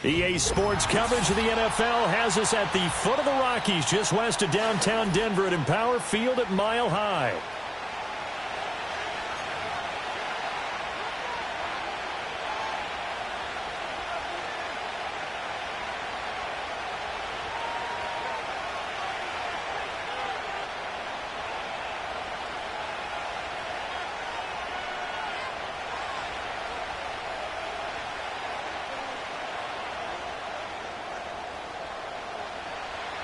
EA Sports coverage of the NFL has us at the foot of the Rockies, just west of downtown Denver at Empower Field at Mile High.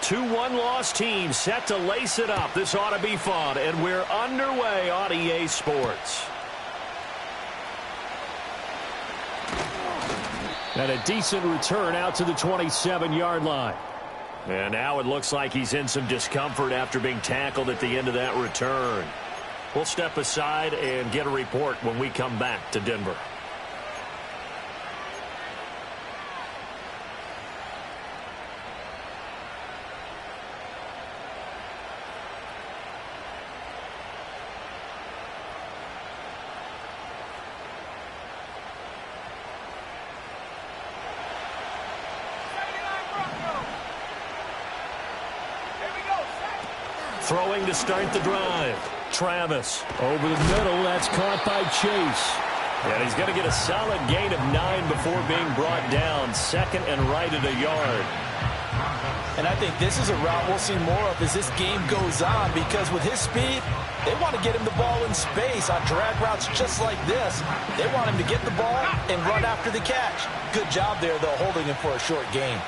Two one-loss teams set to lace it up. This ought to be fun, and we're underway on EA Sports. And a decent return out to the 27-yard line. And now it looks like he's in some discomfort after being tackled at the end of that return. We'll step aside and get a report when we come back to Denver. Throwing to start the drive. Travis over the middle. That's caught by Chase. And he's going to get a solid gain of 9 before being brought down. Second and right at a yard. And I think this is a route we'll see more of as this game goes on, because with his speed, they want to get him the ball in space on drag routes just like this. They want him to get the ball and run after the catch. Good job there, though, holding him for a short gain.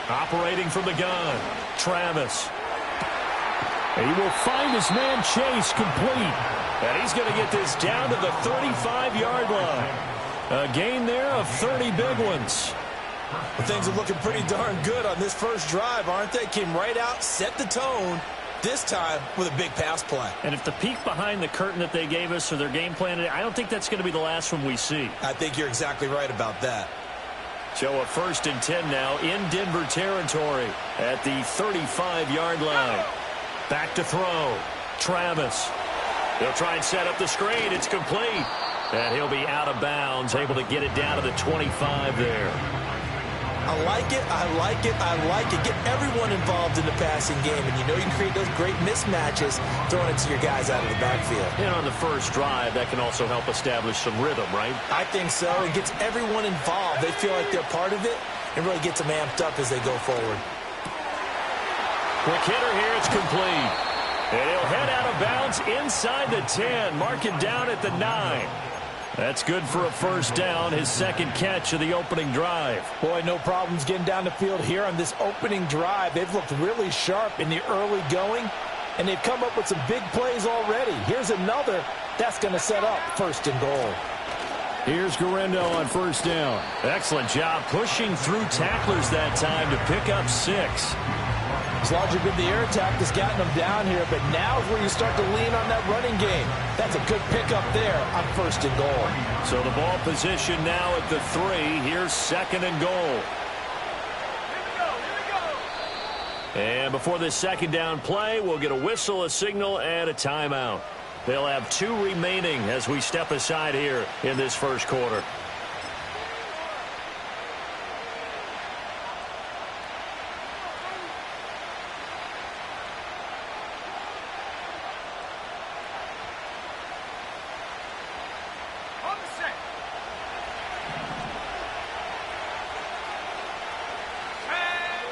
Operating from the gun, Travis. He will find his man Chase complete. And he's going to get this down to the 35-yard line. A gain there of 30 big ones. Well, things are looking pretty darn good on this first drive, aren't they? Came right out, set the tone, this time with a big pass play. And if the peek behind the curtain that they gave us or their game plan, I don't think that's going to be the last one we see. I think you're exactly right about that. So a 1st and 10 now in Denver territory at the 35-yard line. Back to throw. Travis. He'll try and set up the screen. It's complete. And he'll be out of bounds, able to get it down to the 25 there. I like it, I like it, I like it. Get everyone involved in the passing game, and you know you can create those great mismatches throwing it to your guys out of the backfield. And on the first drive, that can also help establish some rhythm, right? I think so. It gets everyone involved. They feel like they're part of it and really gets them amped up as they go forward. Quick hitter here, it's complete. And he'll head out of bounds inside the 10, mark it down at the 9. That's good for a first down, his second catch of the opening drive. Boy, no problems getting down the field here on this opening drive. They've looked really sharp in the early going, and they've come up with some big plays already. Here's another that's going to set up 1st and goal. Here's Guerrero on first down. Excellent job pushing through tacklers that time to pick up 6. It's largely been the air attack that's gotten them down here, but now is where you start to lean on that running game. That's a good pickup there on 1st and goal. So the ball position now at the 3. Here's 2nd and goal. And before this second down play, we'll get a whistle, a signal, and a timeout. They'll have 2 remaining as we step aside here in this first quarter.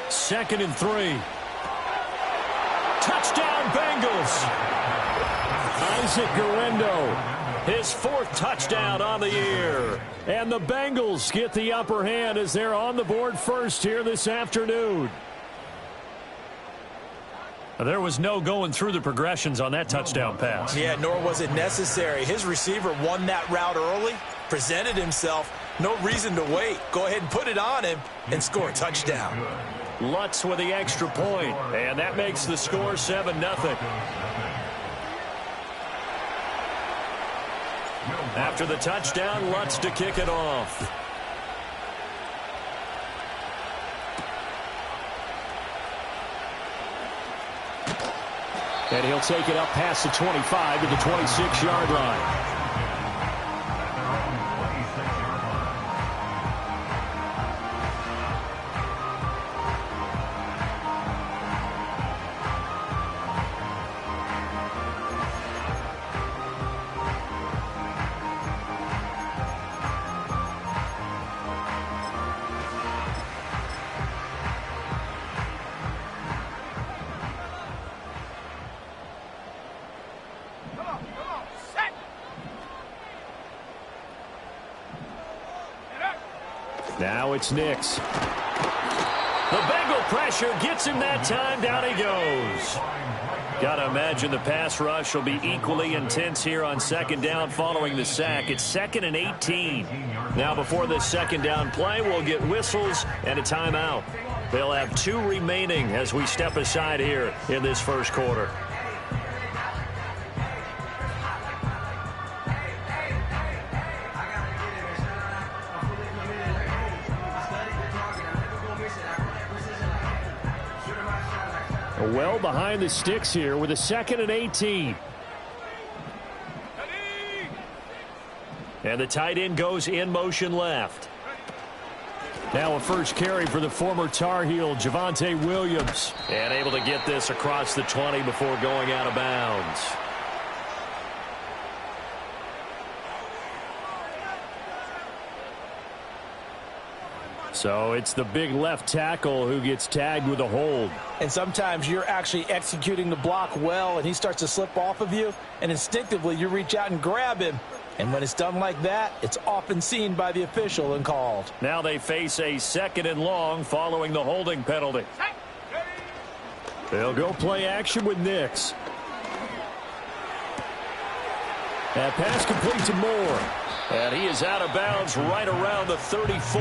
Second and 3. Touchdown, Bengals. Isaac Guerrero, his 4th touchdown on the year. And the Bengals get the upper hand as they're on the board first here this afternoon. There was no going through the progressions on that touchdown pass. Yeah, nor was it necessary. His receiver won that route early, presented himself. No reason to wait. Go ahead and put it on him and score a touchdown. Lutz with the extra point, and that makes the score 7-0. After the touchdown, Lutz to kick it off. And he'll take it up past the 25 to the 26-yard line. Now it's Nix. The Bengal pressure gets him that time. Down he goes. Got to imagine the pass rush will be equally intense here on second down following the sack. It's 2nd and 18. Now before this second down play, we'll get whistles and a timeout. They'll have 2 remaining as we step aside here in this first quarter. Well behind the sticks here with a 2nd and 18. And the tight end goes in motion left. Now a first carry for the former Tar Heel, Javonte Williams. And able to get this across the 20 before going out of bounds. So it's the big left tackle who gets tagged with a hold. And sometimes you're actually executing the block well, and he starts to slip off of you, and instinctively you reach out and grab him. And when it's done like that, it's often seen by the official and called. Now they face a 2nd and long following the holding penalty. They'll go play action with Nix. That pass complete to Moore. And he is out of bounds right around the 34.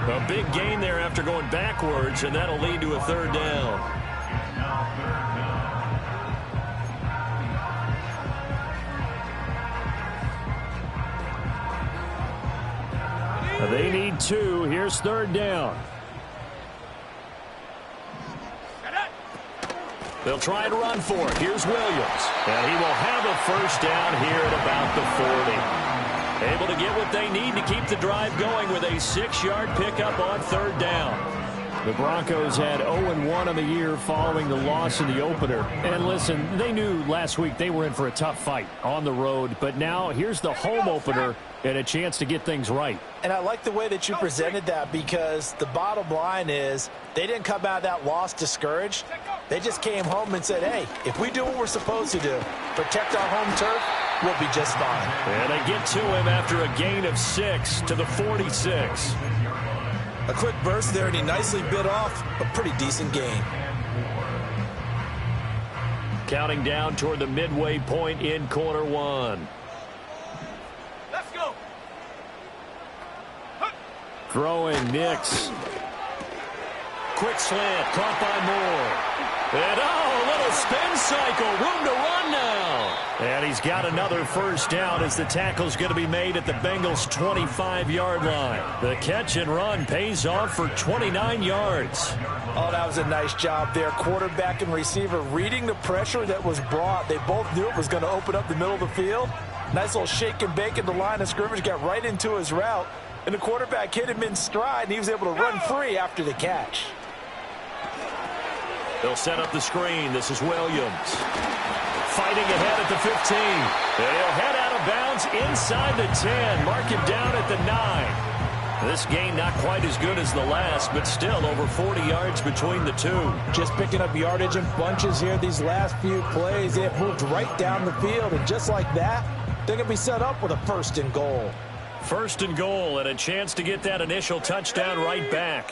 A big gain there after going backwards, and that'll lead to a 3rd down. They need 2. Here's 3rd down. They'll try and run for it. Here's Williams. And he will have a first down here at about the 40. Able to get what they need to keep the drive going with a 6-yard pickup on 3rd down. The Broncos had 0-1 on the year following the loss in the opener. And listen, they knew last week they were in for a tough fight on the road. But now here's the home opener and a chance to get things right. And I like the way that you presented that, because the bottom line is they didn't come out of that loss discouraged. They just came home and said, hey, if we do what we're supposed to do, protect our home turf, we'll be just fine. And they get to him after a gain of 6 to the 46. A quick burst there, and he nicely bit off a pretty decent gain. Counting down toward the midway point in quarter 1. Let's go. Throwing Nix. Quick slant, caught by Moore. And, a little spin cycle. Room to run now. And he's got another first down as the tackle's going to be made at the Bengals' 25-yard line. The catch and run pays off for 29 yards. Oh, that was a nice job there. Quarterback and receiver reading the pressure that was brought. They both knew it was going to open up the middle of the field. Nice little shake and bake at the line of scrimmage, got right into his route. And the quarterback hit him in stride, and he was able to run free after the catch. They'll set up the screen. This is Williams. Fighting ahead at the 15. And he'll head out of bounds inside the 10. Mark him down at the 9. This gain not quite as good as the last, but still over 40 yards between the two. Just picking up yardage in bunches here these last few plays. They have moved right down the field, and just like that, they're going to be set up with a 1st and goal. 1st and goal, and a chance to get that initial touchdown right back.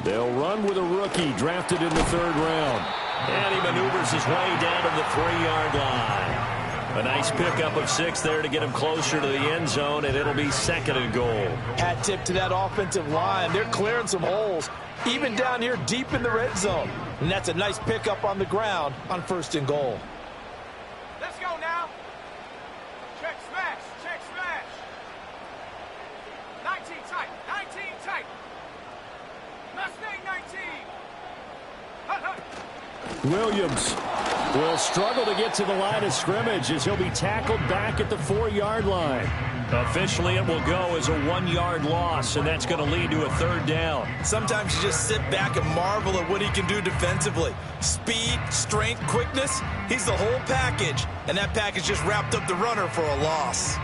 They'll run with a rookie drafted in the 3rd round. And he maneuvers his way down to the 3-yard line. A nice pickup of 6 there to get him closer to the end zone, and it'll be 2nd and goal. Hat tip to that offensive line. They're clearing some holes, even down here deep in the red zone. And that's a nice pickup on the ground on 1st and goal. Let's go now. Check smash. tight. 19 tight. Mustang 19. Hut, hut. Williams will struggle to get to the line of scrimmage as he'll be tackled back at the 4-yard line. Officially, it will go as a 1-yard loss, and that's going to lead to a 3rd down. Sometimes you just sit back and marvel at what he can do defensively. Speed, strength, quickness, he's the whole package. And that package just wrapped up the runner for a loss.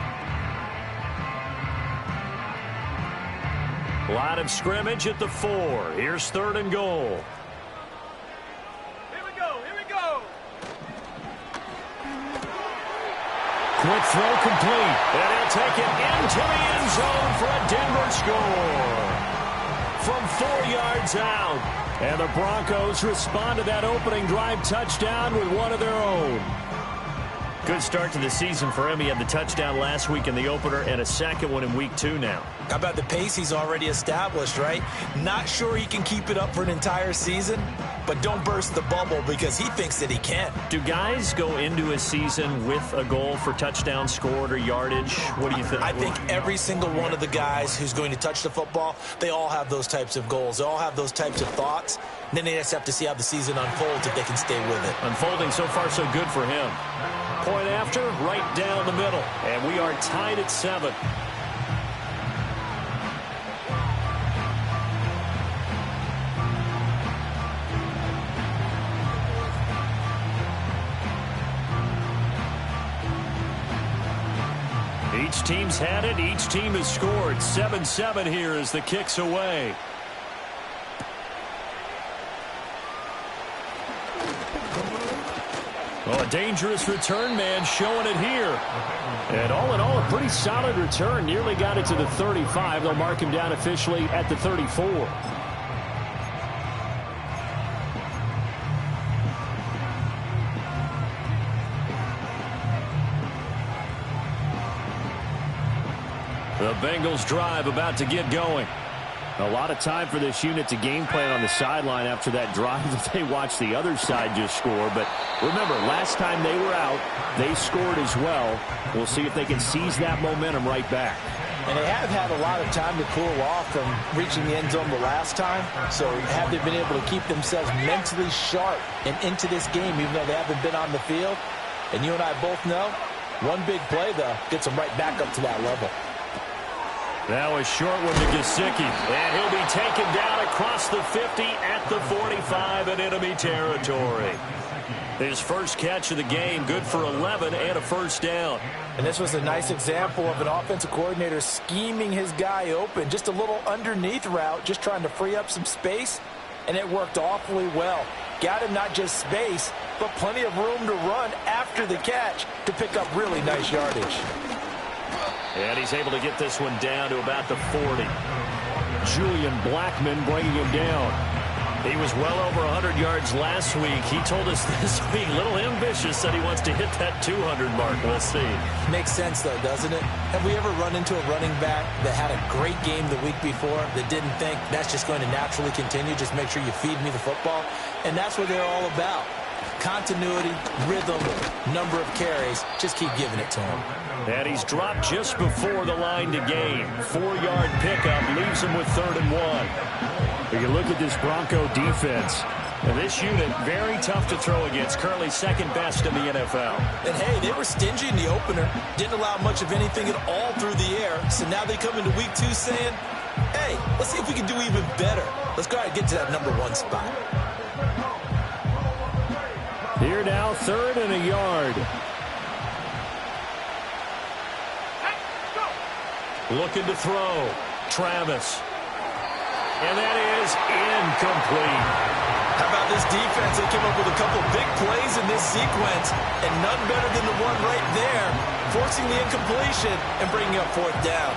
Line of scrimmage at the 4. Here's 3rd and goal. Here we go. Here we go. Quick throw complete. And he'll take it into the end zone for a Denver score. From 4 yards out. And the Broncos respond to that opening drive touchdown with one of their own. Good start to the season for him. He had the touchdown last week in the opener and a second one in week 2 now. How about the pace he's already established, right? Not sure he can keep it up for an entire season, but don't burst the bubble because he thinks that he can. Do guys go into a season with a goal for touchdown scored or yardage? What do you think? I think every single one of the guys who's going to touch the football, they all have those types of goals. They all have those types of thoughts. And then they just have to see how the season unfolds if they can stay with it. Unfolding so far so good for him. Point after, right down the middle. And we are tied at 7. Each team's had it. Each team has scored. 7-7 here as the kick's away. Oh, a dangerous return man showing it here. And all in all, a pretty solid return. Nearly got it to the 35. They'll mark him down officially at the 34. The Bengals drive about to get going. A lot of time for this unit to game plan on the sideline after that drive that they watched the other side just score. But remember, last time they were out, they scored as well. We'll see if they can seize that momentum right back. And they have had a lot of time to cool off from reaching the end zone the last time. So have they been able to keep themselves mentally sharp and into this game, even though they haven't been on the field? And you and I both know, one big play, though, gets them right back up to that level. Now a short one to Gesicki. And he'll be taken down across the 50 at the 45 in enemy territory. His first catch of the game, good for 11 and a first down. And this was a nice example of an offensive coordinator scheming his guy open. Just a little underneath route, just trying to free up some space. And it worked awfully well. Got him not just space, but plenty of room to run after the catch to pick up really nice yardage. And he's able to get this one down to about the 40. Julian Blackmon bringing him down. He was well over 100 yards last week. He told us this week, a little ambitious, said he wants to hit that 200 mark. We'll see. Makes sense, though, doesn't it? Have we ever run into a running back that had a great game the week before that didn't think that's just going to naturally continue? Just make sure you feed me the football. And that's what they're all about. Continuity, rhythm, number of carries. Just keep giving it to him. And he's dropped just before the line to gain. 4-yard pickup leaves him with 3rd and 1. You can look at this Bronco defense. And this unit, very tough to throw against. Currently second best in the NFL. And hey, they were stingy in the opener. Didn't allow much of anything at all through the air. So now they come into week 2 saying, hey, let's see if we can do even better. Let's go ahead and get to that number 1 spot. Here now, 3rd and a yard. Looking to throw. Travis. And that is incomplete. How about this defense? They came up with a couple big plays in this sequence, and none better than the one right there, forcing the incompletion and bringing up 4th down.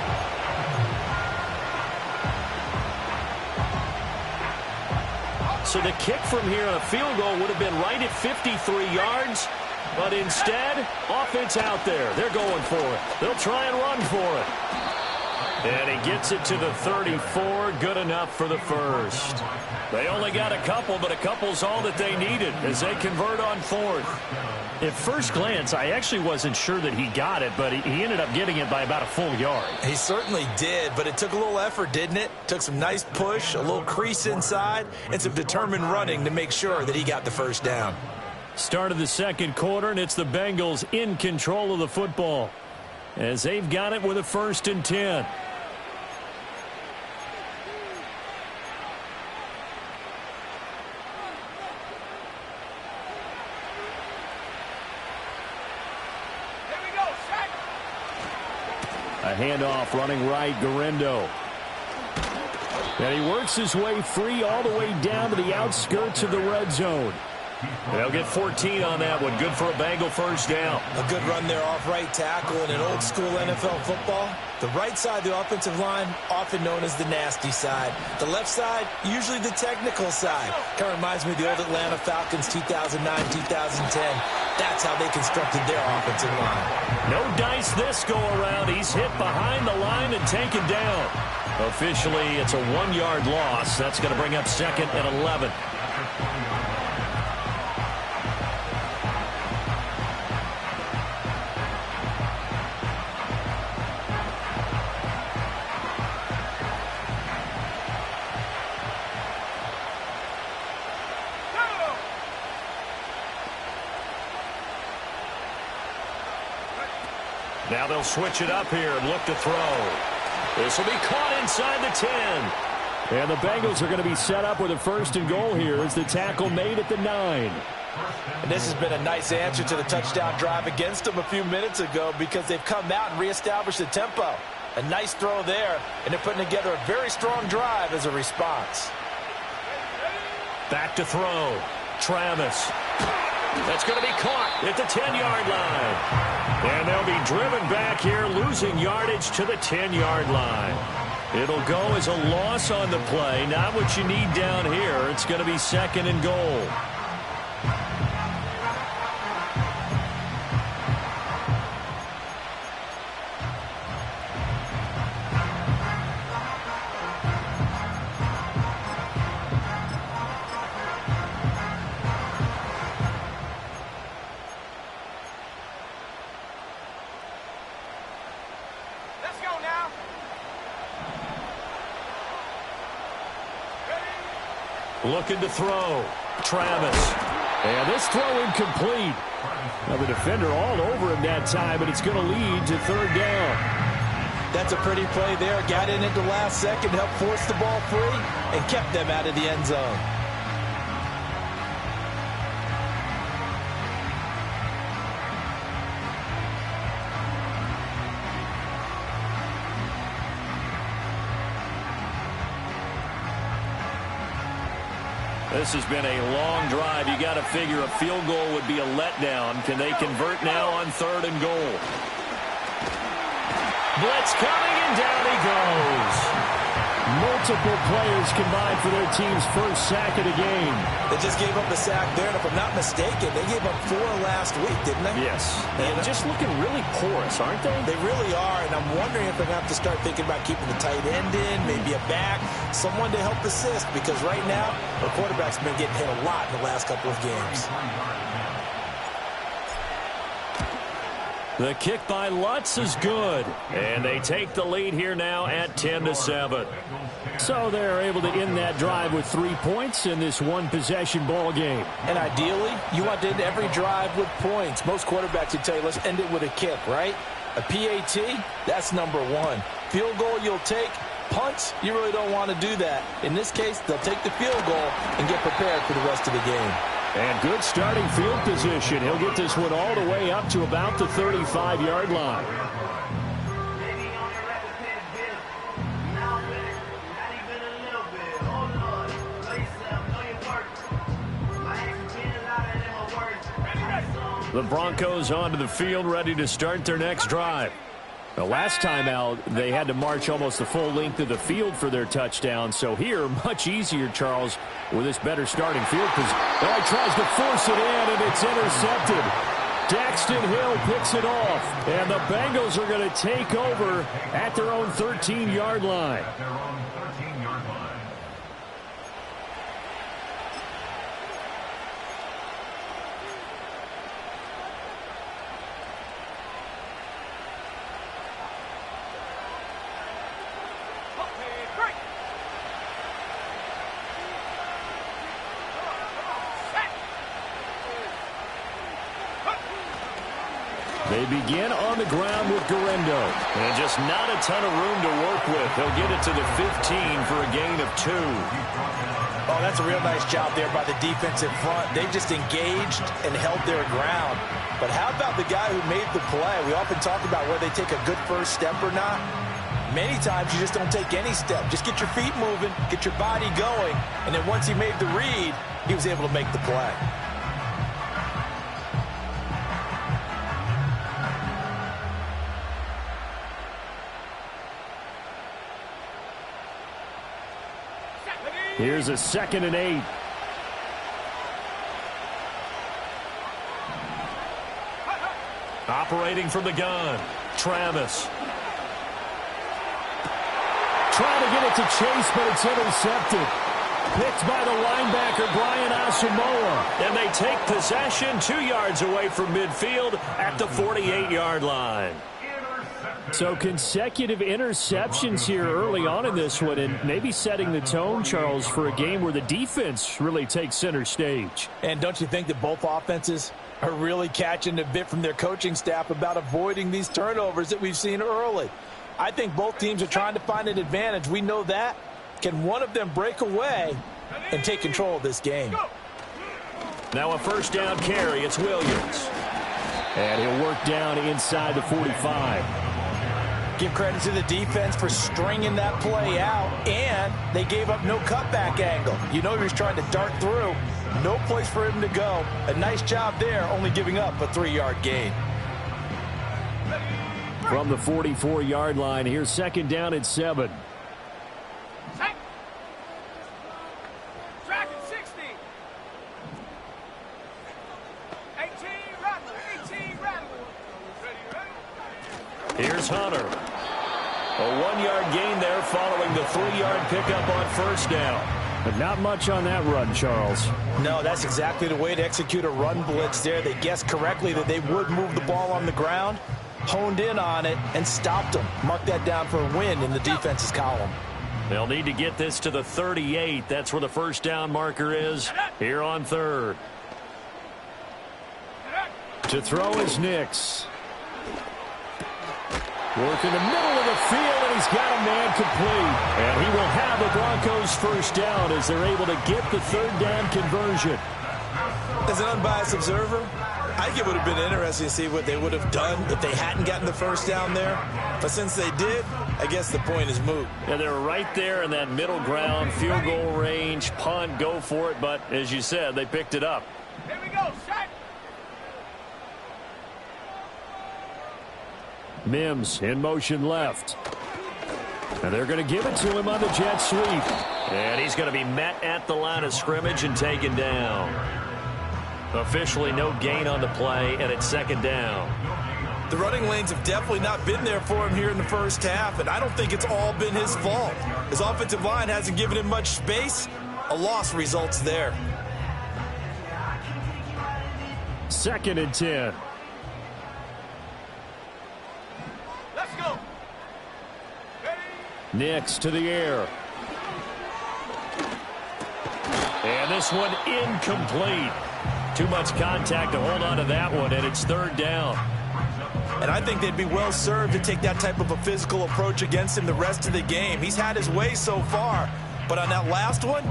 So the kick from here on a field goal would have been right at 53 yards, but instead, offense out there. They're going for it. They'll try and run for it. And he gets it to the 34, good enough for the first. They only got a couple, but a couple's all that they needed as they convert on 4th. At first glance, I actually wasn't sure that he got it, but he ended up getting it by about a full yard. He certainly did, but it took a little effort, didn't it? Took some nice push, a little crease inside, and some determined running to make sure that he got the first down. Start of the second quarter, and it's the Bengals in control of the football as they've got it with a 1st and 10. A handoff running right, Garendo. And he works his way free all the way down to the outskirts of the red zone. They'll get 14 on that one. Good for a Bengal first down. A good run there off right tackle in an old-school NFL football. The right side of the offensive line, often known as the nasty side. The left side, usually the technical side. Kind of reminds me of the old Atlanta Falcons 2009-2010. That's how they constructed their offensive line. No dice this go-around. He's hit behind the line and taken down. Officially, it's a 1-yard loss. That's going to bring up 2nd and 11. Now they'll switch it up here and look to throw. This will be caught inside the 10. And the Bengals are going to be set up with a 1st and goal here as the tackle made at the 9. And this has been a nice answer to the touchdown drive against them a few minutes ago because they've come out and reestablished the tempo. A nice throw there, and they're putting together a very strong drive as a response. Back to throw. Travis. That's going to be caught at the 10-yard line. And they'll be driven back here, losing yardage to the 10-yard line. It'll go as a loss on the play. Not what you need down here. It's going to be 2nd and goal. Looking to throw. Travis. And this throw incomplete. Now the defender all over him that time, but it's going to lead to 3rd down. That's a pretty play there. Got in at the last second, helped force the ball free, and kept them out of the end zone. This has been a long drive. You got to figure a field goal would be a letdown. Can they convert now on 3rd and goal? Blitz coming, and down he goes. Multiple players combined for their team's 1st sack of the game. They just gave up a sack there, and if I'm not mistaken, they gave up 4 last week, didn't they? Yes. And just looking really porous, aren't they? They really are, and I'm wondering if they're going to have to start thinking about keeping the tight end in, maybe a back, someone to help assist, because right now, the quarterback's been getting hit a lot in the last couple of games. The kick by Lutz is good. And they take the lead here now at 10-7. So they're able to end that drive with 3 points in this one-possession ball game. And ideally, you want to end every drive with points. Most quarterbacks would tell you, let's end it with a kick, right? A PAT, that's number 1. Field goal you'll take. Punts, you really don't want to do that. In this case, they'll take the field goal and get prepared for the rest of the game. And good starting field position. He'll get this one all the way up to about the 35-yard line. The Broncos onto the field, ready to start their next drive. The last time out, they had to march almost the full length of the field for their touchdown. So here, much easier, Charles, with this better starting field. Because he tries to force it in, and it's intercepted. Daxton Hill picks it off. And the Bengals are going to take over at their own 13-yard line. They begin on the ground with Guerrero. And just not a ton of room to work with. He'll get it to the 15 for a gain of 2. Oh, that's a real nice job there by the defensive front. They just engaged and held their ground. But how about the guy who made the play? We often talk about whether they take a good first step or not. Many times you just don't take any step. Just get your feet moving, get your body going, and then once he made the read, he was able to make the play. Here's a 2nd and 8. Operating from the gun, Travis. Trying to get it to Chase, but it's intercepted. Picked by the linebacker, Brian Asamoah. And they take possession 2 yards away from midfield at the 48-yard line. So consecutive interceptions here early on in this one, and maybe setting the tone, Charles, for a game where the defense really takes center stage. And don't you think that both offenses are really catching a bit from their coaching staff about avoiding these turnovers that we've seen early? I think both teams are trying to find an advantage. We know that. Can one of them break away and take control of this game? Now a first down carry. It's Williams. And he'll work down inside the 45. Give credit to the defense for stringing that play out, and they gave up no cutback angle. You know he was trying to dart through. No place for him to go. A nice job there, only giving up a 3-yard gain. From the 44-yard line, here's 2nd down and 7. Check. Track at 60. 18 Rattler. 18 Rattler. Ready. Here's Hunter. A 1-yard gain there following the 3-yard pickup on first down. But not much on that run, Charles. No, that's exactly the way to execute a run blitz there. They guessed correctly that they would move the ball on the ground, honed in on it, and stopped them. Mark that down for a win in the defense's column. They'll need to get this to the 38. That's where the first down marker is here on 3rd. To throw is Nix. Work in the middle of the field, and he's got a man complete. And he will have the Broncos first down as they're able to get the 3rd down conversion. As an unbiased observer, I think it would have been interesting to see what they would have done if they hadn't gotten the first down there. But since they did, I guess the point is moot. Yeah, they're right there in that middle ground, field goal range, punt, go for it. But as you said, they picked it up. Here we go. Shot. Mims in motion left. And they're going to give it to him on the jet sweep. And he's going to be met at the line of scrimmage and taken down. Officially no gain on the play, and it's 2nd down. The running lanes have definitely not been there for him here in the first half, and I don't think it's all been his fault. His offensive line hasn't given him much space. A loss results there. 2nd and 10. Let's go. Nix to the air. And this one incomplete. Too much contact to hold on to that one, and it's 3rd down. And I think they'd be well served to take that type of a physical approach against him the rest of the game. He's had his way so far, but on that last one,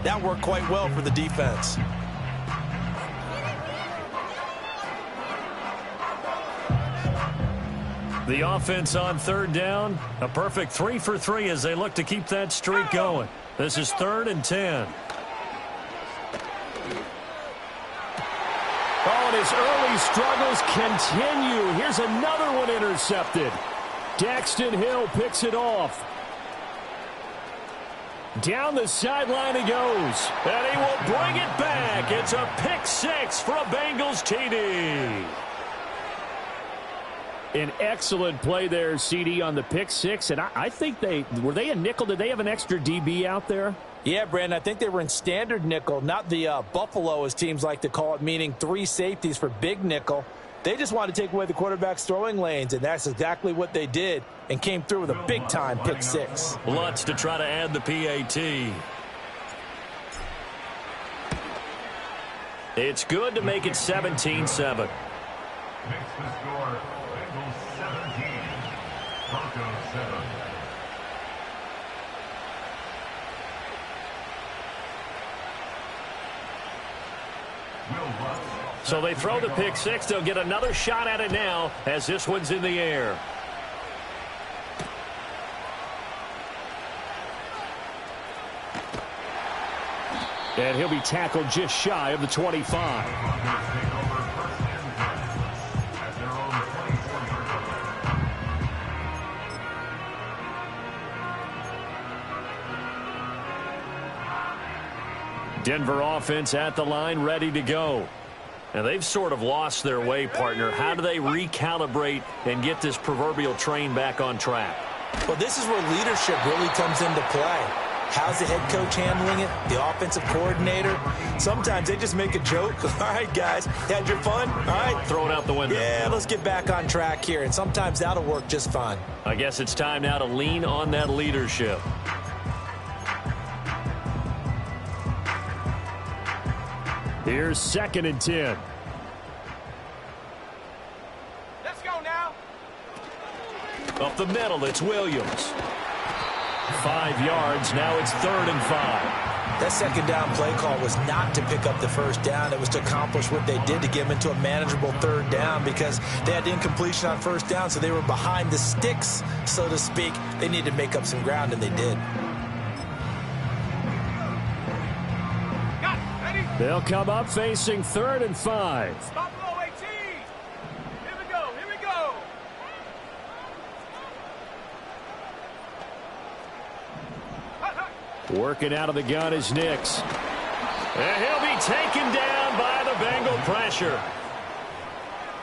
that worked quite well for the defense. The offense on 3rd down, a perfect 3 for 3 as they look to keep that streak going. This is 3rd and 10. Oh, and his early struggles continue. Here's another one intercepted. Daxton Hill picks it off. Down the sideline he goes. And he will bring it back. It's a pick 6 for a Bengals TD. An excellent play there, CD, on the pick 6. And I think were they a nickel? Did they have an extra DB out there? Yeah, Brandon, I think they were in standard nickel, not the Buffalo, as teams like to call it, meaning 3 safeties for big nickel. They just wanted to take away the quarterback's throwing lanes, and that's exactly what they did, and came through with a big-time pick 6. Lutz to try to add the PAT. It's good to make it 17-7. Makes the score Bengals 17, Broncos 7. So they throw the pick six. They'll get another shot at it now as this one's in the air. And he'll be tackled just shy of the 25. Denver offense at the line, ready to go. And they've sort of lost their way, partner. How do they recalibrate and get this proverbial train back on track? Well, this is where leadership really comes into play. How's the head coach handling it? The offensive coordinator? Sometimes they just make a joke. All right, guys, had your fun? All right. Throw it out the window. Yeah, let's get back on track here. And sometimes that'll work just fine. I guess it's time now to lean on that leadership. Here's 2nd and 10. Let's go now. Up the middle, it's Williams. 5 yards, now it's 3rd and 5. That second down play call was not to pick up the first down. It was to accomplish what they did to get them into a manageable 3rd down because they had incompletion on 1st down, so they were behind the sticks, so to speak. They needed to make up some ground, and they did. They'll come up facing 3rd and 5. Stop below 18. Here we go. Here we go. Working out of the gun is Nix. And he'll be taken down by the Bengal pressure.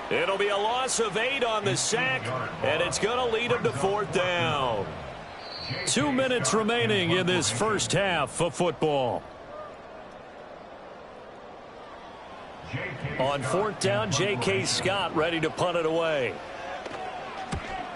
It'll be a loss of 8 on the sack, and it's going to lead him to 4th down. 2 minutes remaining in this first half of football. On 4th down, J.K. Scott ready to punt it away.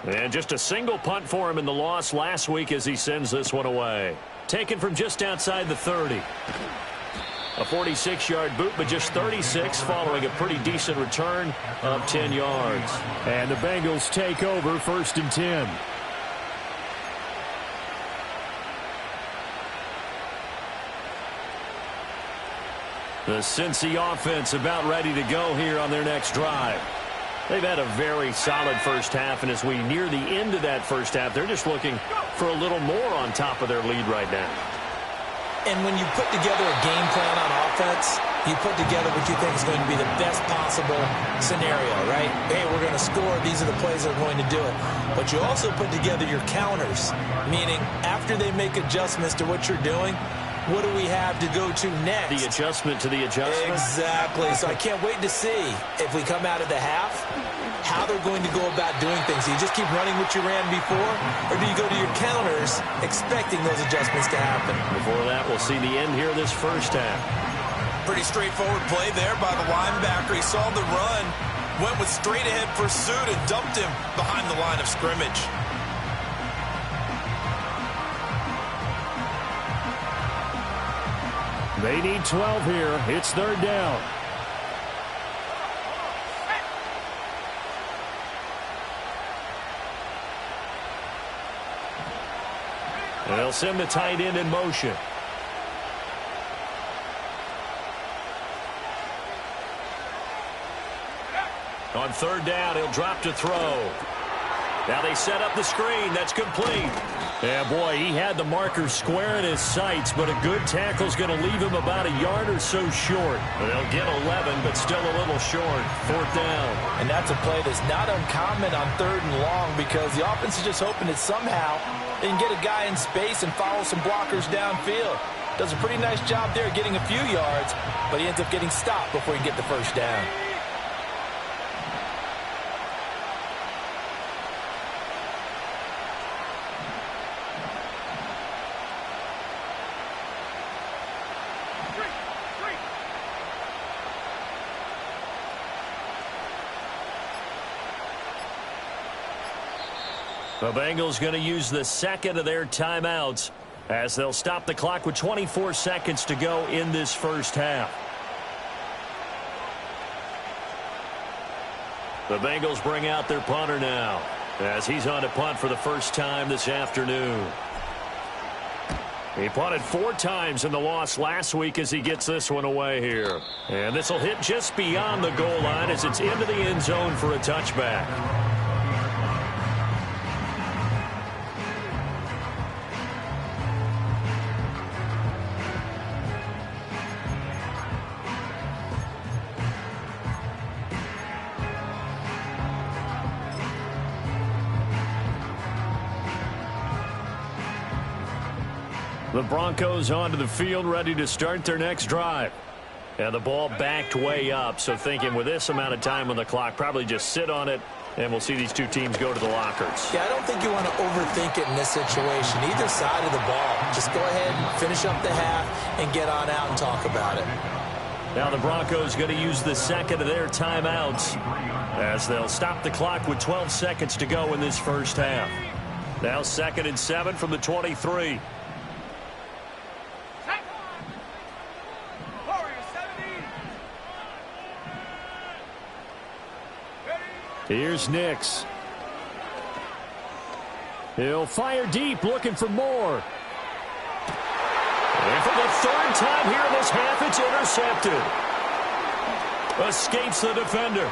And just a single punt for him in the loss last week as he sends this one away. Taken from just outside the 30. A 46-yard boot, but just 36 following a pretty decent return of 10 yards. And the Bengals take over 1st and 10. The Cincy offense about ready to go here on their next drive. They've had a very solid first half, and as we near the end of that first half, they're just looking for a little more on top of their lead right now. And when you put together a game plan on offense, you put together what you think is going to be the best possible scenario, right? Hey, we're going to score. These are the plays that are going to do it. But you also put together your counters, meaning after they make adjustments to what you're doing, what do we have to go to next? The adjustment to the adjustment? Exactly. So I can't wait to see if we come out of the half, how they're going to go about doing things. Do you just keep running what you ran before, or do you go to your counters expecting those adjustments to happen? Before that, we'll see the end here this first half. Pretty straightforward play there by the linebacker. He saw the run, went with straight-ahead pursuit, and dumped him behind the line of scrimmage. They need 12 here. It's 3rd down. And they'll send the tight end in motion. On 3rd down, he'll drop to throw. Now they set up the screen. That's complete. Yeah, boy, he had the marker square in his sights, but a good tackle's going to leave him about a yard or so short. They'll get 11, but still a little short. 4th down. And that's a play that's not uncommon on 3rd and long because the offense is just hoping that somehow they can get a guy in space and follow some blockers downfield. Does a pretty nice job there getting a few yards, but he ends up getting stopped before he can get the first down. The Bengals going to use the second of their timeouts as they'll stop the clock with 24 seconds to go in this first half. The Bengals bring out their punter now as he's on to punt for the first time this afternoon. He punted 4 times in the loss last week as he gets this one away here. And this will hit just beyond the goal line as it's into the end zone for a touchback. The Broncos onto the field, ready to start their next drive. And the ball backed way up, so thinking with this amount of time on the clock, probably just sit on it, and we'll see these two teams go to the lockers. Yeah, I don't think you want to overthink it in this situation. Either side of the ball. Just go ahead and finish up the half and get on out and talk about it. Now the Broncos going to use the second of their timeouts as they'll stop the clock with 12 seconds to go in this first half. Now 2nd and 7 from the 23. Here's Nix. He'll fire deep, looking for more. And for the 3rd time here in this half, it's intercepted. Escapes the defender.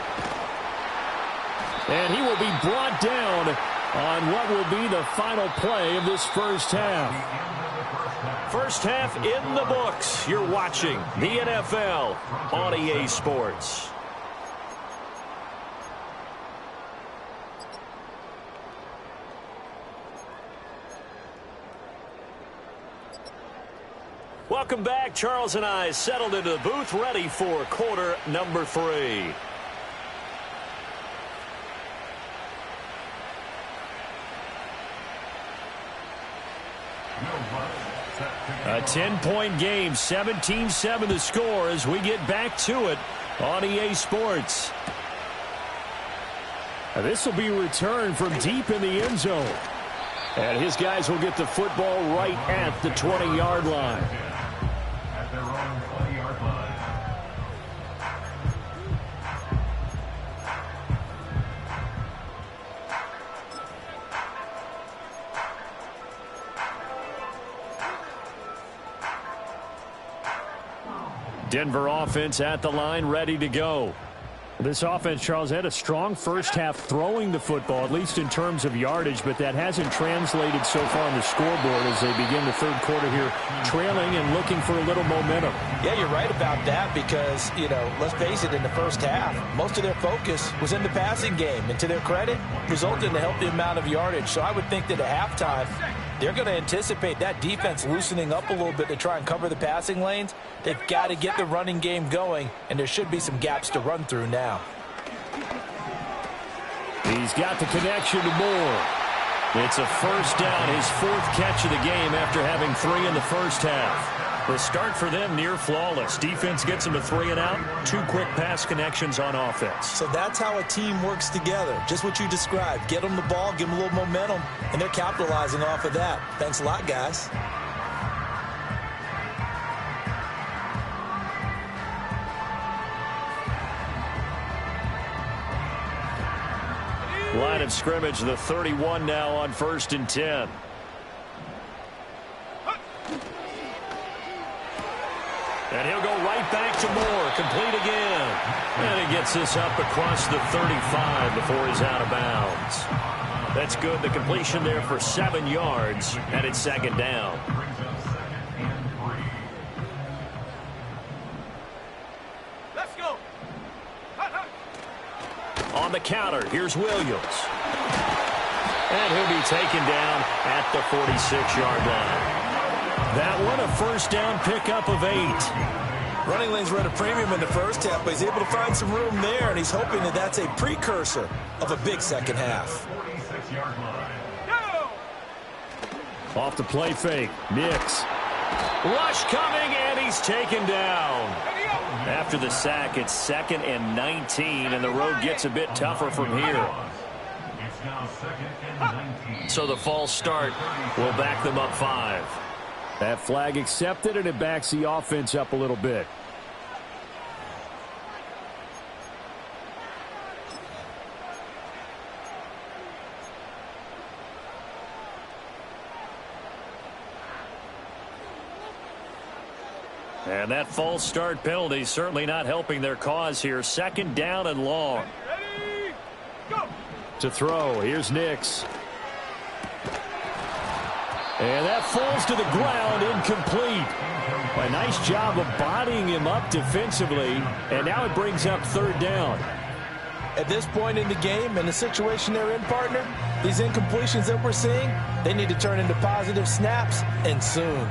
And he will be brought down on what will be the final play of this first half. First half in the books. You're watching the NFL on EA Sports. Welcome back. Charles and I settled into the booth, ready for quarter number 3. A 10-point game, 17-7 the score as we get back to it on EA Sports. This will be returned from deep in the end zone. And his guys will get the football right at the 20-yard line. At their own 20-yard line. Denver offense at the line, ready to go. This offense, Charles, had a strong first half throwing the football, at least in terms of yardage, but that hasn't translated so far on the scoreboard as they begin the third quarter here, trailing and looking for a little momentum. Yeah, you're right about that because, let's face it, in the first half, most of their focus was in the passing game. And to their credit, resulted in a healthy amount of yardage. So I would think that at halftime, they're going to anticipate that defense loosening up a little bit to try and cover the passing lanes. They've got to get the running game going, and there should be some gaps to run through now. He's got the connection to Moore. It's a first down, his 4th catch of the game after having 3 in the first half. The start for them near flawless. Defense gets them to 3 and out. 2 quick pass connections on offense. So that's how a team works together. Just what you described. Get them the ball, give them a little momentum, and they're capitalizing off of that. Thanks a lot, guys. Line of scrimmage, the 31 now on 1st and 10. And he'll go right back to Moore. Complete again. And he gets this up across the 35 before he's out of bounds. That's good. The completion there for 7 yards, and it's 2nd down. Let's go. On the counter, here's Williams. And he'll be taken down at the 46-yard line. That one, a first down pickup of 8. Running lanes were at a premium in the first half, but he's able to find some room there, and he's hoping that that's a precursor of a big second half. 46-yard line. Go. Off the play fake, Nix. Rush coming, and he's taken down. After the sack, it's 2nd and 19, and the road gets a bit tougher from here. It's now 2nd and 19. So the false start will back them up 5. That flag accepted, and it backs the offense up a little bit. And that false start penalty certainly not helping their cause here. 2nd down and long. Ready, go. To throw, here's Nix. And that falls to the ground, incomplete. A nice job of bodying him up defensively, and now it brings up 3rd down. At this point in the game and the situation they're in, partner, these incompletions that we're seeing, they need to turn into positive snaps, and soon.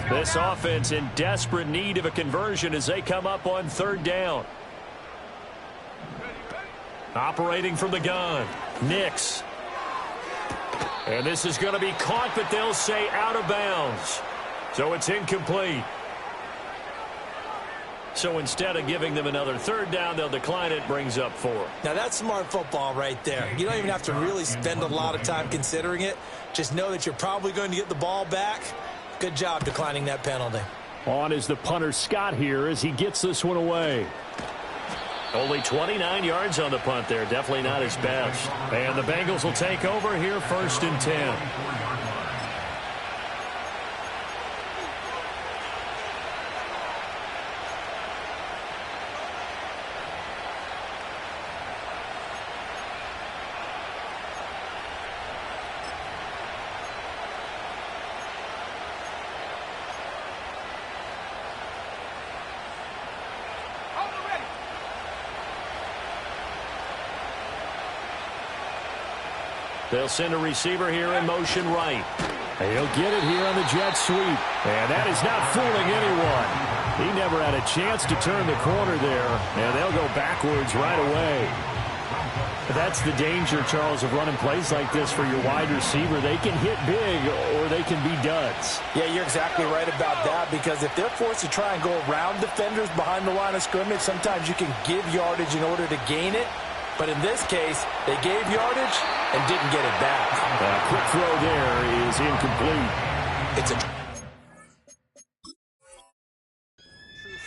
This offense in desperate need of a conversion as they come up on 3rd down. Operating from the gun, Nix. And this is going to be caught, but they'll say out of bounds. So it's incomplete. So instead of giving them another 3rd down, they'll decline it, brings up 4. Now that's smart football right there. You don't even have to really spend a lot of time considering it. Just know that you're probably going to get the ball back. Good job declining that penalty. On is the punter Scott here as he gets this one away. Only 29 yards on the punt there. Definitely not his best. And the Bengals will take over here 1st and 10. They'll send a receiver here in motion right. He'll get it here on the jet sweep. And that is not fooling anyone. He never had a chance to turn the corner there. And they'll go backwards right away. That's the danger, Charles, of running plays like this for your wide receiver. They can hit big or they can be duds. Yeah, you're exactly right about that, because if they're forced to try and go around defenders behind the line of scrimmage, sometimes you can give yardage in order to gain it. But in this case, they gave yardage and didn't get it back. A quick throw there is incomplete. It's a true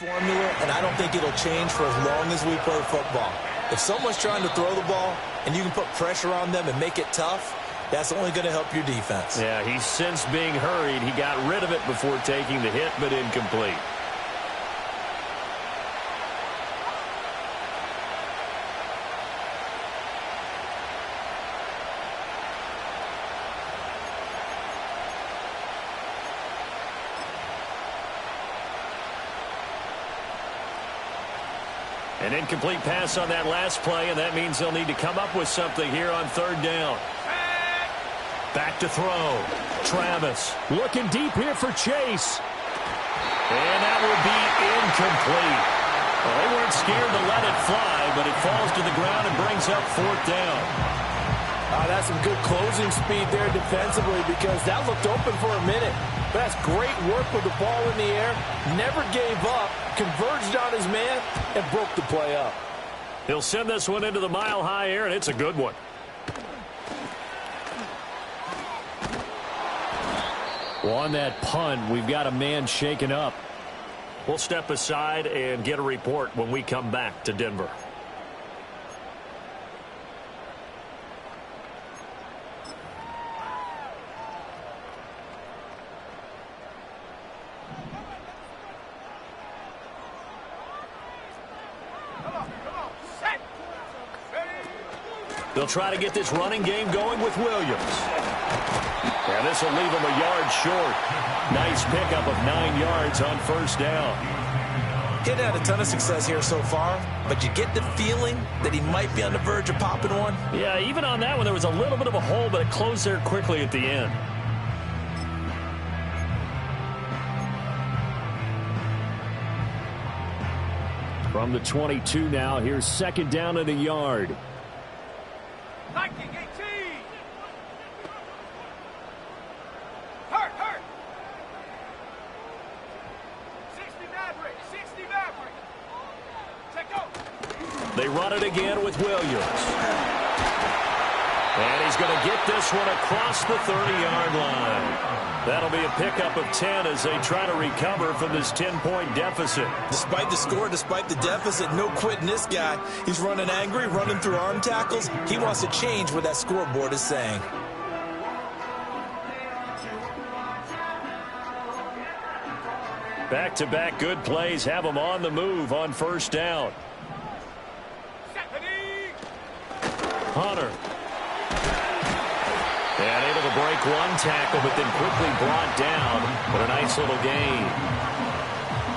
formula, and I don't think it'll change for as long as we play football. If someone's trying to throw the ball and you can put pressure on them and make it tough, that's only going to help your defense. Yeah, he's since being hurried. He got rid of it before taking the hit, but incomplete. An incomplete pass on that last play, and that means they'll need to come up with something here on 3rd down. Back to throw. Travis looking deep here for Chase. And that will be incomplete. Well, they weren't scared to let it fly, but it falls to the ground and brings up 4th down. That's some good closing speed there defensively, because that looked open for a minute. But that's great work with the ball in the air. Never gave up, converged on his man, and broke the play up. He'll send this one into the mile-high air, and it's a good one. Well, on that punt, we've got a man shaken up. We'll step aside and get a report when we come back to Denver. They'll try to get this running game going with Williams. And this will leave him a yard short. Nice pickup of 9 yards on 1st down. He hadn't had a ton of success here so far, but you get the feeling that he might be on the verge of popping one. Yeah, even on that one, there was a little bit of a hole, but it closed there quickly at the end. From the 22 now, here's 2nd down and a yard. Viking 18. Hurt. 60 Maverick. 60 Maverick. Check out. They run it again with Williams. And he's going to get this one across the 30-yard line. That'll be a pickup of 10 as they try to recover from this 10-point deficit. Despite the score, despite the deficit, no quitting this guy. He's running angry, running through arm tackles. He wants to change what that scoreboard is saying. Back-to-back good plays have him on the move on first down. Hunter. And able to break one tackle, but then quickly brought down. But a nice little gain.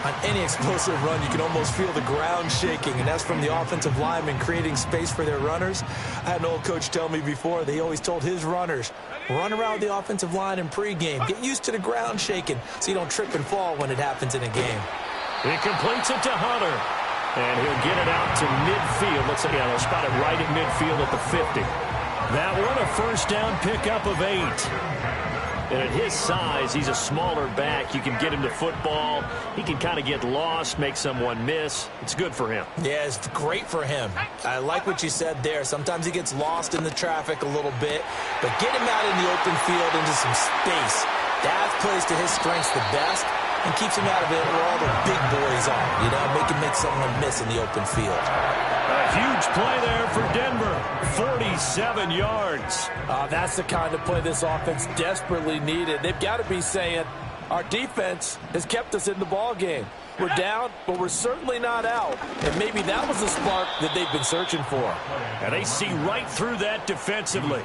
On any explosive run, you can almost feel the ground shaking, and that's from the offensive linemen creating space for their runners. I had an old coach tell me before, they always told his runners, run around the offensive line in pregame. Get used to the ground shaking so you don't trip and fall when it happens in a game. He completes it to Hunter. And he'll get it out to midfield. Looks like, yeah, they'll spot it right at midfield at the 50. That one, a first down pickup of 8. And at his size, he's a smaller back. You can get him to football. He can kind of get lost, make someone miss. It's good for him. Yeah, it's great for him. I like what you said there. Sometimes he gets lost in the traffic a little bit, but get him out in the open field into some space. That plays to his strengths the best and keeps him out of it where all the big boys are. You know, make someone miss in the open field. A huge play there for Denver. 47 yards. That's the kind of play this offense desperately needed. They've got to be saying, our defense has kept us in the ball game. We're down, but we're certainly not out. And maybe that was the spark that they've been searching for. And they see right through that defensively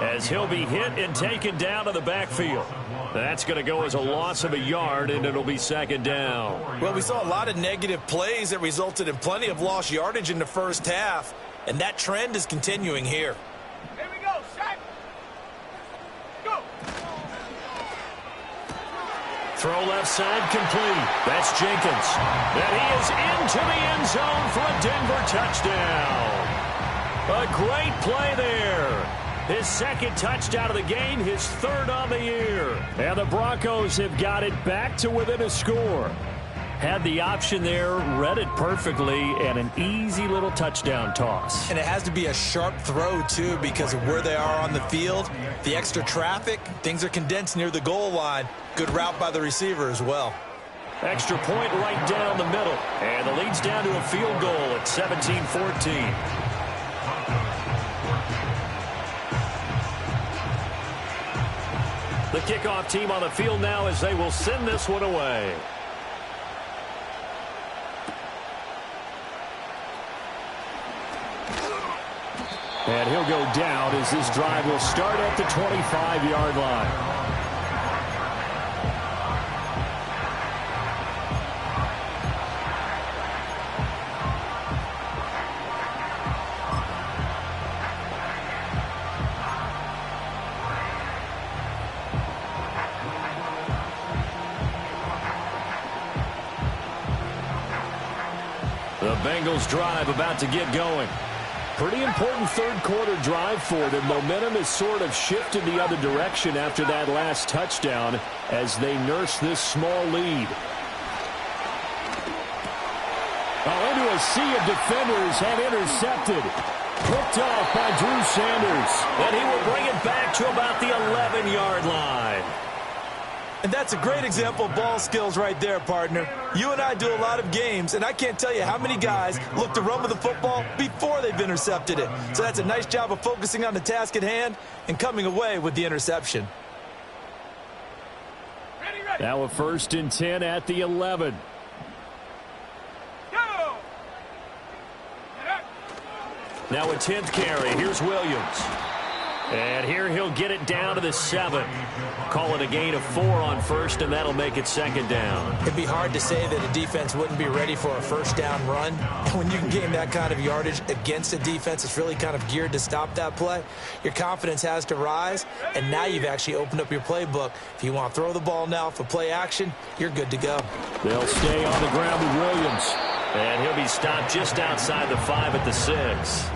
as he'll be hit and taken down to the backfield. That's going to go as a loss of a yard, and it'll be second down. Well, we saw a lot of negative plays that resulted in plenty of lost yardage in the first half, and that trend is continuing here. Here we go, set. Go. Throw left side complete. That's Jenkins. And he is into the end zone for a Denver touchdown. A great play there. His second touchdown of the game, his third on the year. And the Broncos have got it back to within a score. Had the option there, read it perfectly, and an easy little touchdown toss. And it has to be a sharp throw, too, because of where they are on the field. The extra traffic, things are condensed near the goal line. Good route by the receiver as well. Extra point right down the middle. And the lead's down to a field goal at 17-14. The kickoff team on the field now as they will send this one away. And he'll go down as this drive will start at the 25-yard line. The Bengals drive about to get going. Pretty important third quarter drive for them. Momentum has sort of shifted the other direction after that last touchdown as they nurse this small lead. Into a sea of defenders and intercepted. Picked off by Drew Sanders. And he will bring it back to about the 11-yard line. And that's a great example of ball skills right there, partner. You and I do a lot of games, and I can't tell you how many guys look to run with the football before they've intercepted it. So that's a nice job of focusing on the task at hand and coming away with the interception. Ready. Now a 1st and 10 at the 11. Go. Now a 10th carry. Here's Williams. And here he'll get it down to the 7. Call it a gain of 4 on first, and that'll make it second down. It'd be hard to say that a defense wouldn't be ready for a first down run. When you can gain that kind of yardage against a defense that's really kind of geared to stop that play, your confidence has to rise, and now you've actually opened up your playbook. If you want to throw the ball now for play action, you're good to go. They'll stay on the ground with Williams. And he'll be stopped just outside the 5 at the 6.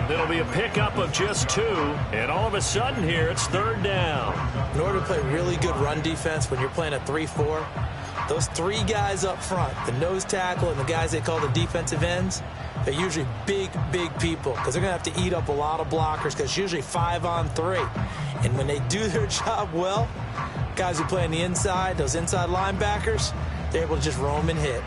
It'll be a pickup of just 2, and all of a sudden here, it's third down. In order to play really good run defense when you're playing a 3-4, Those three guys up front, the nose tackle and the guys they call the defensive ends, they're usually big, big people because they're going to have to eat up a lot of blockers because it's usually 5-on-3. And when they do their job well, guys who play on the inside, those inside linebackers, they're able to just roam and hit.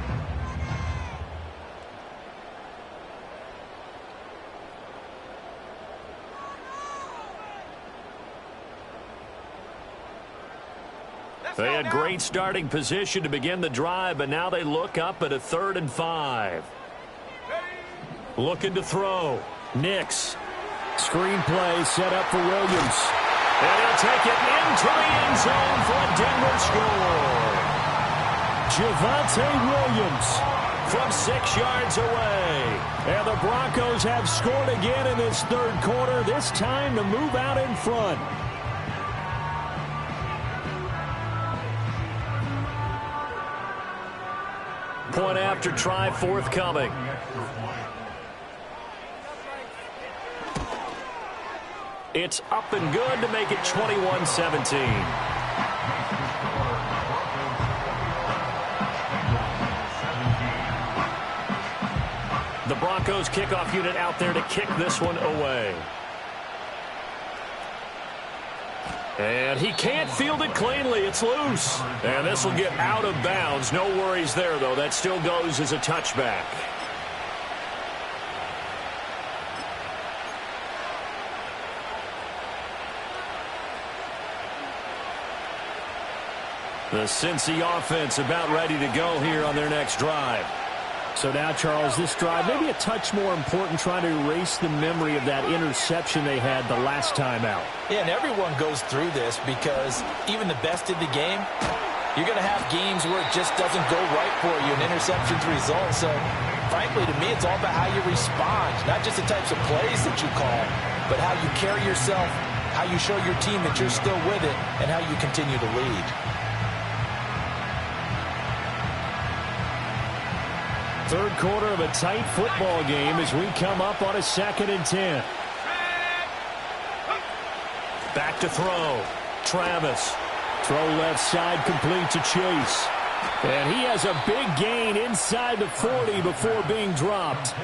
They had great starting position to begin the drive, but now they look up at a 3rd and 5. Looking to throw. Nix. Screen play set up for Williams. And he'll take it into the end zone for a Denver score. Javonte Williams From 6 yards away. And the Broncos have scored again in this third quarter, this time to move out in front. Point after try forthcoming. It's up and good to make it 21-17. The Broncos kickoff unit out there to kick this one away. And he can't field it cleanly. It's loose. And this will get out of bounds. No worries there, though. That still goes as a touchback. The Cincy offense about ready to go here on their next drive. So now, Charles, this drive maybe a touch more important, trying to erase the memory of that interception they had the last time out. Yeah, and everyone goes through this because even the best in the game, you're going to have games where it just doesn't go right for you, and interceptions result. So, frankly, to me, it's all about how you respond, not just the types of plays that you call, but how you carry yourself, how you show your team that you're still with it, and how you continue to lead. Third quarter of a tight football game as we come up on a 2nd and 10. Back to throw. Travis. Throw left side, complete to Chase. And he has a big gain inside the 40 before being dropped.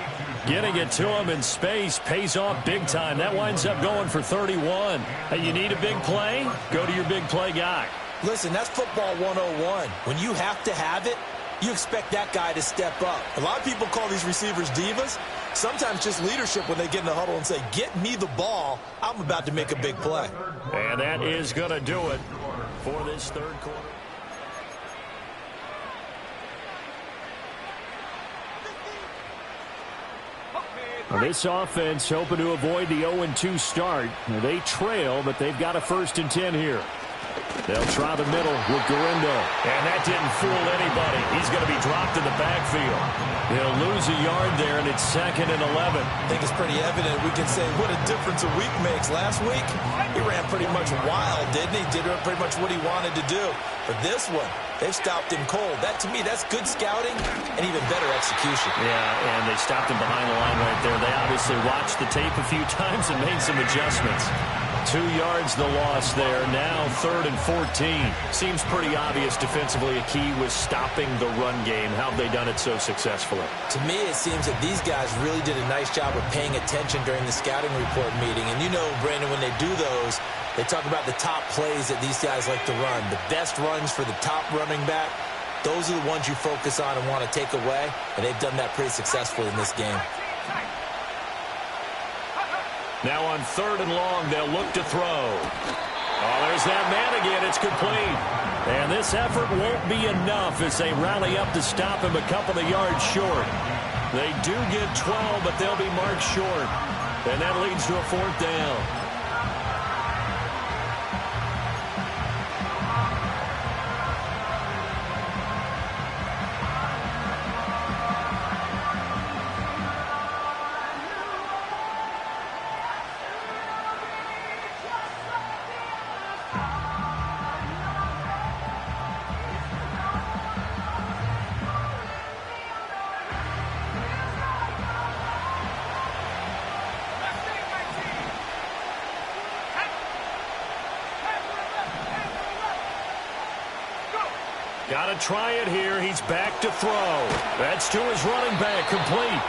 Getting it to him in space pays off big time. That winds up going for 31. Hey, you need a big play? Go to your big play guy. Listen, that's football 101. When you have to have it, you expect that guy to step up. A lot of people call these receivers divas. Sometimes just leadership when they get in the huddle and say, get me the ball. I'm about to make a big play. And that is going to do it for this third quarter. Well, this offense hoping to avoid the 0-2 start. They trail, but they've got a 1st and 10 here. They'll try the middle with Garindo. And that didn't fool anybody. He's going to be dropped in the backfield. They'll lose a yard there, and it's 2nd and 11. I think it's pretty evident. We can say what a difference a week makes. Last week, he ran pretty much wild, didn't he? Did pretty much what he wanted to do. But this one, they've stopped him cold. That, to me, that's good scouting and even better execution. Yeah, and they stopped him behind the line right there. They obviously watched the tape a few times and made some adjustments. 2 yards the loss there. Now 3rd and 14. Seems pretty obvious defensively a key was stopping the run game. How have they done it so successfully? To me, it seems that these guys really did a nice job of paying attention during the scouting report meeting. And you know, Brandon, when they do those, they talk about the top plays that these guys like to run. The best runs for the top running back, those are the ones you focus on and want to take away. And they've done that pretty successfully in this game. Now on 3rd and long, they'll look to throw. Oh, there's that man again. It's complete. And this effort won't be enough as they rally up to stop him a couple of yards short. They do get 12, but they'll be marked short. And that leads to a 4th down. Got to try it here. He's back to throw. That's to his running back, complete.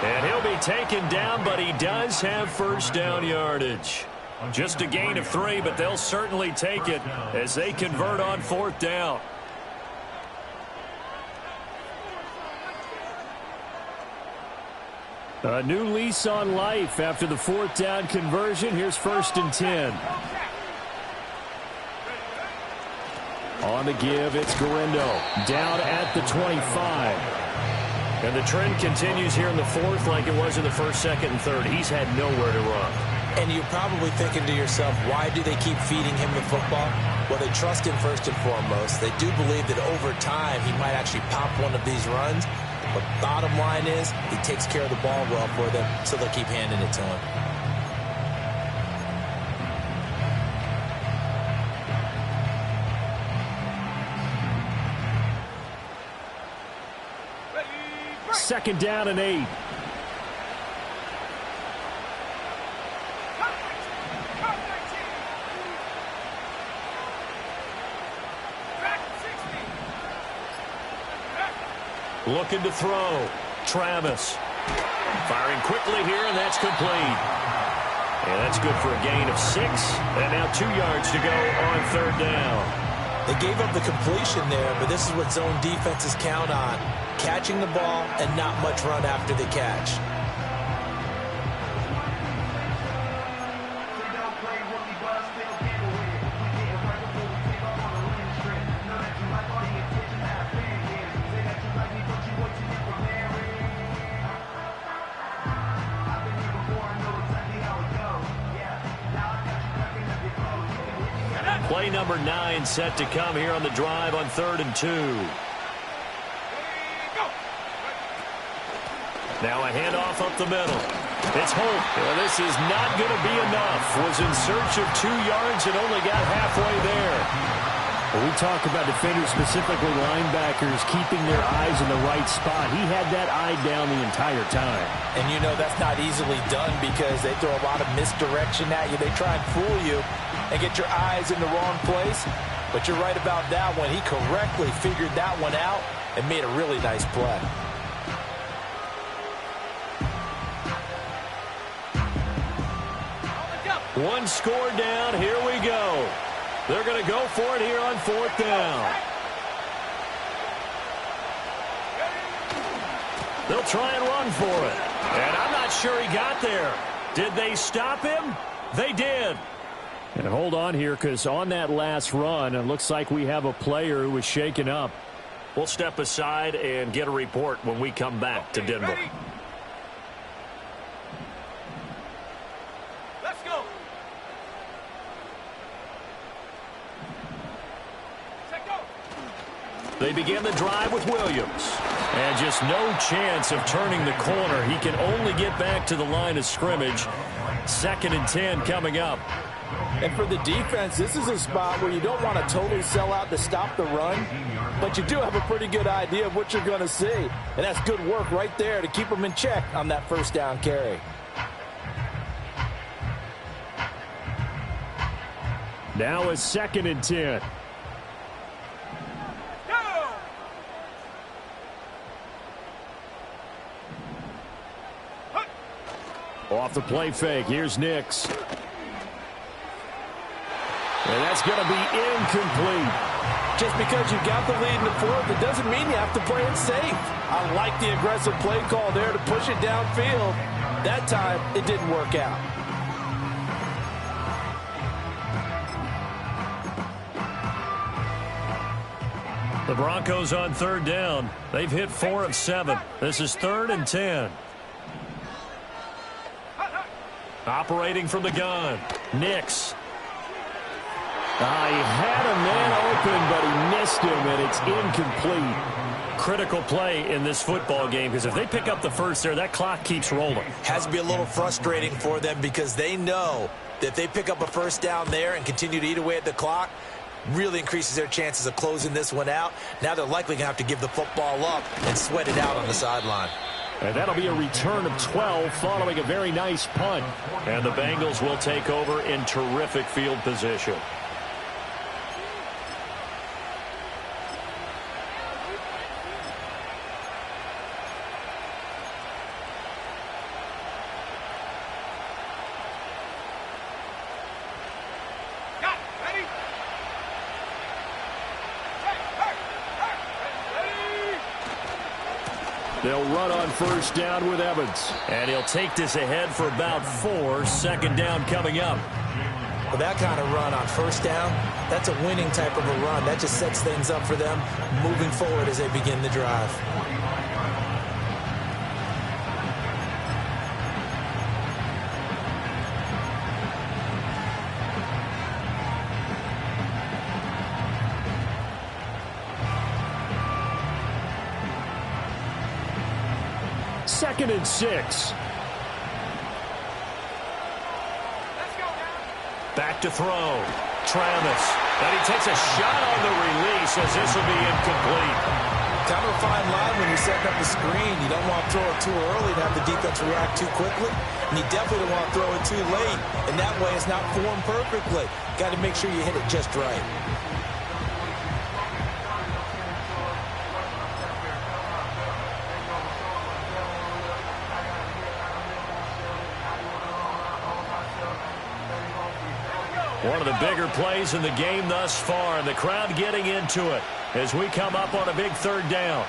And he'll be taken down, but he does have first down yardage. Just a gain of 3, but they'll certainly take it as they convert on 4th down. A new lease on life after the 4th down conversion. Here's 1st and 10. On the give, it's Garindo down at the 25. And the trend continues here in the 4th like it was in the 1st, 2nd, and 3rd. He's had nowhere to run. And you're probably thinking to yourself, why do they keep feeding him the football? Well, they trust him first and foremost. They do believe that over time he might actually pop one of these runs. But bottom line is he takes care of the ball well for them, so they'll keep handing it to him. Second down and 8. Looking to throw. Travis. Firing quickly here, and that's complete. And that's good for a gain of 6. And now 2 yards to go on 3rd down. They gave up the completion there, but this is what zone defenses count on. Catching the ball and not much run after the catch. Play number 9 set to come here on the drive on 3rd and 2. Now a handoff up the middle. It's Holt. Well, this is not going to be enough. Was in search of 2 yards and only got halfway there. Well, we talk about defenders, specifically linebackers, keeping their eyes in the right spot. He had that eye down the entire time. And you know that's not easily done because they throw a lot of misdirection at you. They try and fool you and get your eyes in the wrong place. But you're right about that one. He correctly figured that one out and made a really nice play. One score down. Here we go. They're going to go for it here on 4th down. They'll try and run for it. And I'm not sure he got there. Did they stop him? They did. And hold on here, because on that last run, it looks like we have a player who was shaken up. We'll step aside and get a report when we come back to Denver. Ready? Let's go. Set go. They begin the drive with Williams. And just no chance of turning the corner. He can only get back to the line of scrimmage. 2nd and 10 coming up. And for the defense, this is a spot where you don't want to totally sell out to stop the run, but you do have a pretty good idea of what you're going to see. And that's good work right there to keep them in check on that 1st down carry. Now it's 2nd and 10. Off the play fake, here's Nix. And that's going to be incomplete. Just because you got the lead in the 4th, it doesn't mean you have to play it safe. I like the aggressive play call there to push it downfield. That time, it didn't work out. The Broncos on 3rd down. They've hit 4 of 7. This is 3rd and 10. Operating from the gun. Nix. He had a man open, but he missed him, and it's incomplete. Critical play in this football game, because if they pick up the first there, that clock keeps rolling. Has to be a little frustrating for them because they know that if they pick up a 1st down there and continue to eat away at the clock, really increases their chances of closing this one out. Now they're likely going to have to give the football up and sweat it out on the sideline. And that'll be a return of 12 following a very nice punt. And the Bengals will take over in terrific field position. They'll run on first down with Evans. And he'll take this ahead for about 4. Second down coming up. Well, that kind of run on first down, that's a winning type of a run. That just sets things up for them moving forward as they begin the drive. Second and 6. Back to throw. Travis. And he takes a shot on the release as this will be incomplete. Kind of a fine line when you're setting up the screen. You don't want to throw it too early to have the defense react too quickly. And you definitely don't want to throw it too late. And that way it's not formed perfectly. Got to make sure you hit it just right. One of the bigger plays in the game thus far, and the crowd getting into it as we come up on a big third down.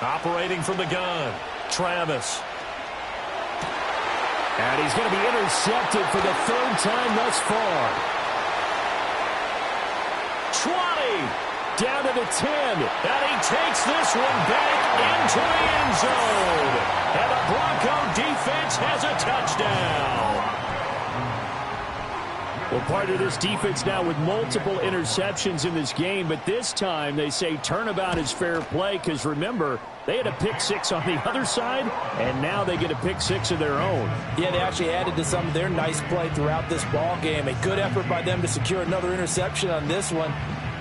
Operating from the gun, Travis. And he's going to be intercepted for the third time thus far. 20. Down to the 10. And he takes this one back into the end zone. And the Bronco defense has a touchdown. Well, part of this defense now with multiple interceptions in this game, but this time they say turnabout is fair play because, remember, they had a pick 6 on the other side, and now they get a pick 6 of their own. Yeah, they actually added to some of their nice play throughout this ball game. A good effort by them to secure another interception on this one.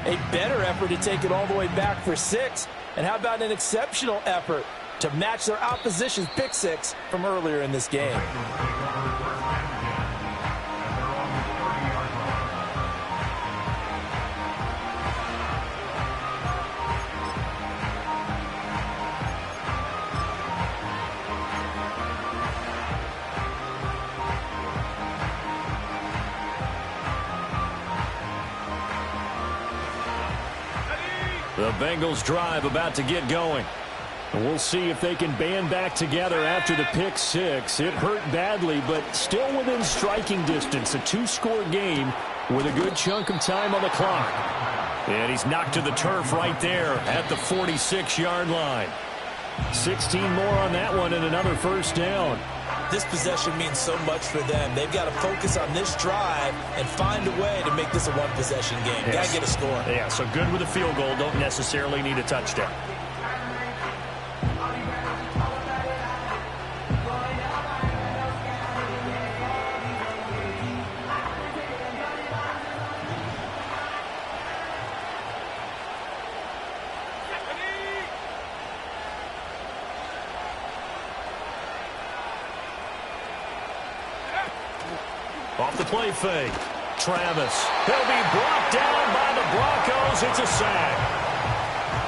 A better effort to take it all the way back for 6. And how about an exceptional effort to match their opposition's pick 6 from earlier in this game? The Bengals drive about to get going. And we'll see if they can band back together after the pick 6. It hurt badly, but still within striking distance. A 2-score game with a good chunk of time on the clock. And he's knocked to the turf right there at the 46-yard line. 16 more on that one and another first down. This possession means so much for them. They've got to focus on this drive and find a way to make this a one-possession game. Yes. Got to get a score. Yeah, so good with a field goal. Don't necessarily need a touchdown. Off the play fake. Travis. He'll be brought down by the Broncos. It's a sack.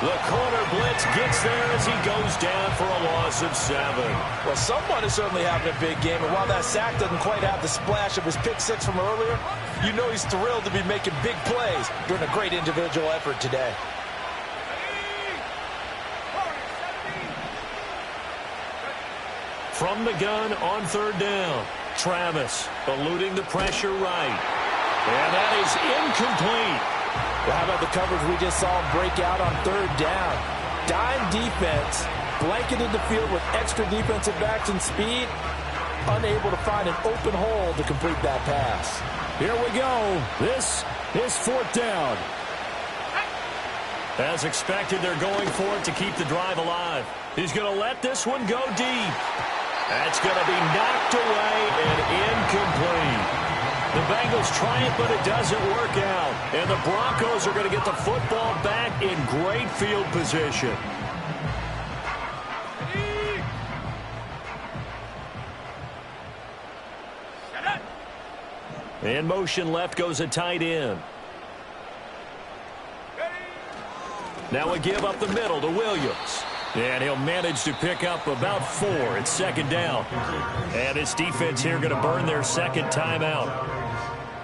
The corner blitz gets there as he goes down for a loss of 7. Well, someone is certainly having a big game, and while that sack doesn't quite have the splash of his pick 6 from earlier, you know he's thrilled to be making big plays during a great individual effort today. From the gun on third down. Travis eluding the pressure right. And that is incomplete. Well, how about the coverage we just saw break out on third down? Dime defense, blanketed the field with extra defensive backs and speed, unable to find an open hole to complete that pass. Here we go. This is fourth down. As expected, they're going for it to keep the drive alive. He's going to let this one go deep. That's going to be knocked away and incomplete. The Bengals try it, but it doesn't work out. And the Broncos are going to get the football back in great field position. In motion left goes a tight end. Now a give up the middle to Williams. And he'll manage to pick up about 4. It's second down. And his defense here going to burn their second timeout.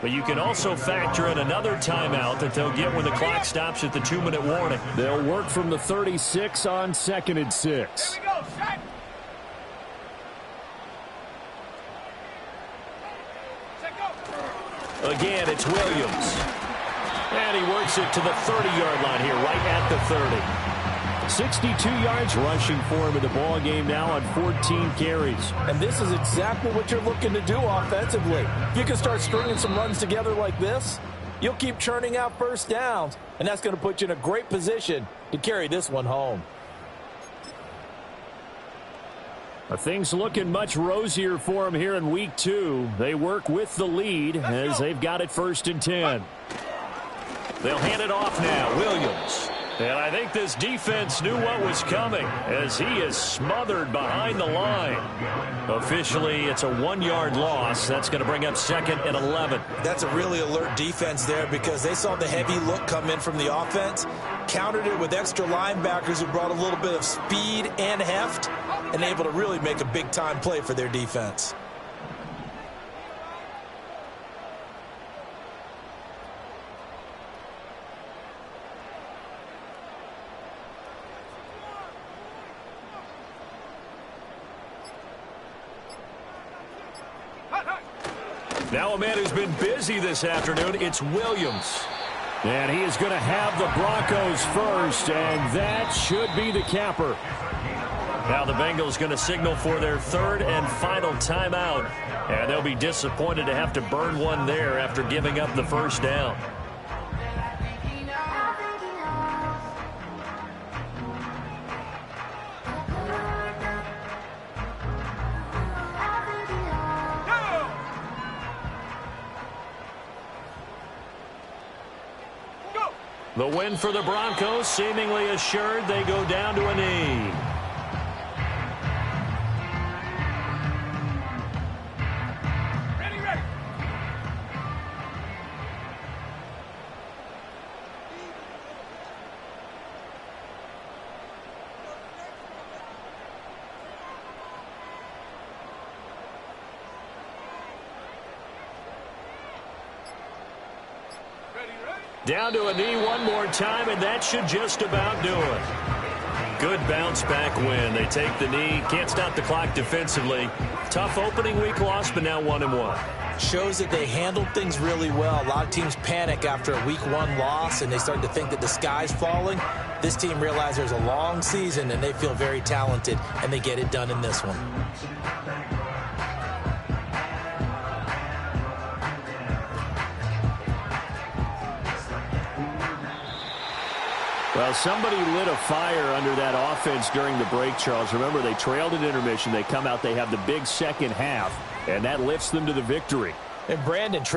But you can also factor in another timeout that they'll get when the clock stops at the 2-minute warning. They'll work from the 36 on 2nd and 6. Here we go, set. Set, go. Again, it's Williams. And he works it to the 30-yard line here, right at the 30. 62 yards rushing for him in the ball game now on 14 carries. And this is exactly what you're looking to do offensively. If you can start stringing some runs together like this, you'll keep churning out first downs, and that's going to put you in a great position to carry this one home. Things looking much rosier for him here in week 2. They work with the lead as they've got it 1st and 10. They'll hand it off now. Williams. And I think this defense knew what was coming as he is smothered behind the line. Officially, it's a 1-yard loss. That's going to bring up 2nd and 11. That's a really alert defense there because they saw the heavy look come in from the offense, countered it with extra linebackers who brought a little bit of speed and heft, and able to really make a big-time play for their defense. Now a man who's been busy this afternoon, it's Williams. And he is going to have the Broncos first, and that should be the capper. Now the Bengals going to signal for their 3rd and final timeout. And they'll be disappointed to have to burn one there after giving up the first down. The win for the Broncos seemingly assured. They go down to a knee. Ready, ready. Ready, ready. Down to a knee one more time, and that should just about do it. Good bounce back win. They take the knee. Can't stop the clock defensively. Tough opening week loss, but now 1-1. Shows that they handled things really well. A lot of teams panic after a week 1 loss, and they start to think that the sky's falling. This team realizes there's a long season, and they feel very talented, and they get it done in this one. Well, somebody lit a fire under that offense during the break, Charles. Remember, they trailed at intermission. They come out, they have the big second half, and that lifts them to the victory. And Brandon